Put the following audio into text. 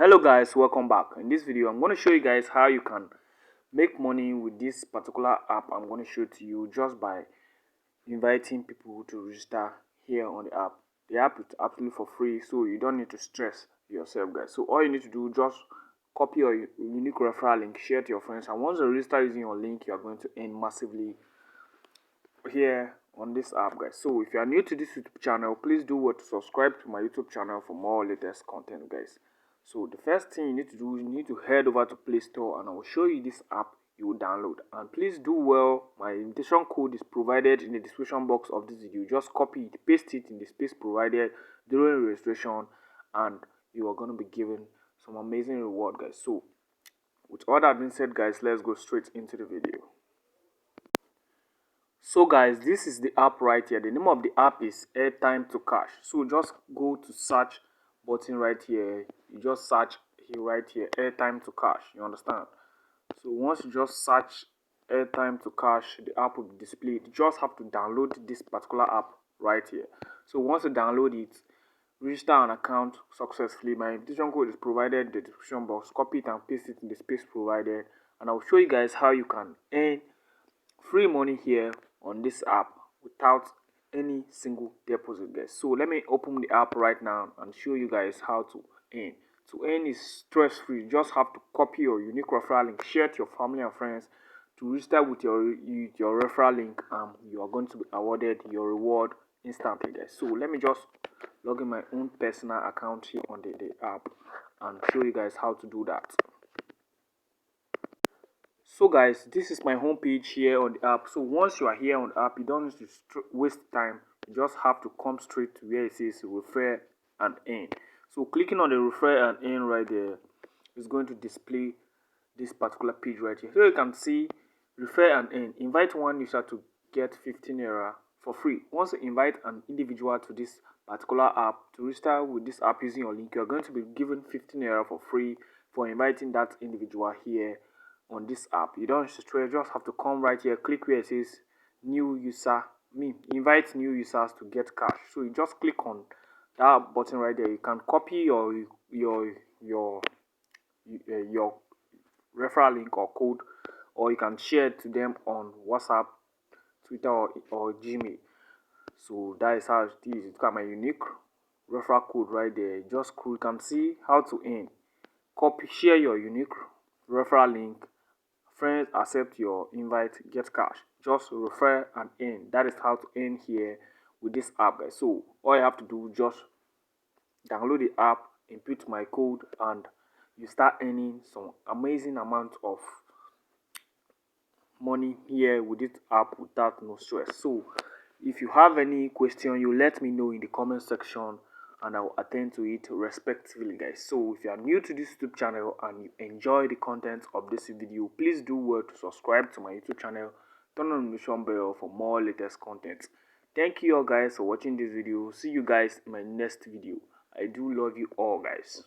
Hello guys, welcome back. In this video I'm going to show you guys how you can make money with this particular app. I'm going to show it to you just by inviting people to register here on the app. The app is absolutely for free, so you don't need to stress yourself guys. So all you need to do, just copy your unique referral link, share it to your friends, and once you register using your link, you are going to earn massively here on this app guys. So if you are new to this YouTube channel, please do what to subscribe to my YouTube channel for more latest content guys. So the first thing you need to do, you need to head over to Play Store and I will show you this app you will download. And please do well, my invitation code is provided in the description box of this video. Just copy it, paste it in the space provided during registration, and you are going to be given some amazing reward guys. So with all that being said guys, let's go straight into the video. So guys, this is the app right here. The name of the app is Airtime to Cash. So just go to search button right here. You just search here right here, Airtime to Cash. You understand? So once you just search Airtime to Cash, the app will be displayed. You just have to download this particular app right here. So once you download it, register an account successfully. My invitation code is provided in the description box. Copy it and paste it in the space provided, and I'll show you guys how you can earn free money here on this app without any single deposit guys. So let me open the app right now and show you guys how to earn. To earn is stress free. You just have to copy your unique referral link, share it to your family and friends to register with your referral link, and you are going to be awarded your reward instantly guys. So let me just log in my own personal account here on the app and show you guys how to do that. So guys, this is my home page here on the app. So once you are here on the app, you don't need to waste time. You just have to come straight to where it says refer and earn. So clicking on the refer and earn right there is going to display this particular page right here. So you can see refer and earn. Invite one user to get 15 naira for free. Once you invite an individual to this particular app to register with this app using your link, you are going to be given 15 naira for free for inviting that individual here on this app. You don't stress, just have to come right here, click where it says new user, invite new users to get cash. So you just click on that button right there. You can copy your referral link or code, or you can share it to them on WhatsApp, Twitter, or Gmail. So that is how it is. It's got my unique referral code right there. Just you can see how to earn. Copy, share your unique referral link. Friends accept your invite, get cash. Just refer and earn. That is how to earn here with this app guys. So all you have to do, just download the app, input my code, and you start earning some amazing amount of money here with this app without no stress. So if you have any question, you let me know in the comment section and I will attend to it respectively guys. So if you are new to this YouTube channel and you enjoy the content of this video, please do well to subscribe to my YouTube channel, turn on the notification bell for more latest content. Thank you all guys for watching this video. See you guys in my next video. I do love you all guys.